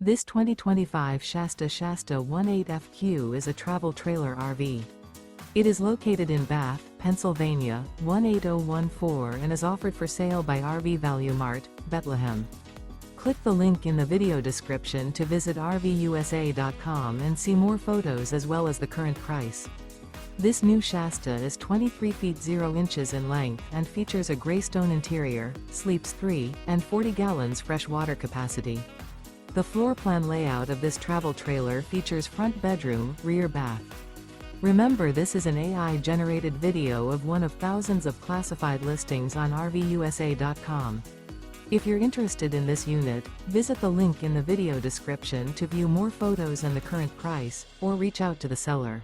This 2025 Shasta Shasta 18FQ is a travel trailer RV. It is located in Bath, Pennsylvania, 18014 and is offered for sale by RV Value Mart, Behtlehem. Click the link in the video description to visit RVUSA.com and see more photos as well as the current price. This new Shasta is 23 feet 0 inches in length and features a Greystone interior, sleeps 3, and 40 gallons fresh water capacity. The floor plan layout of this travel trailer features front bedroom, rear bath. Remember, this is an AI-generated video of one of thousands of classified listings on RVUSA.com. If you're interested in this unit, visit the link in the video description to view more photos and the current price, or reach out to the seller.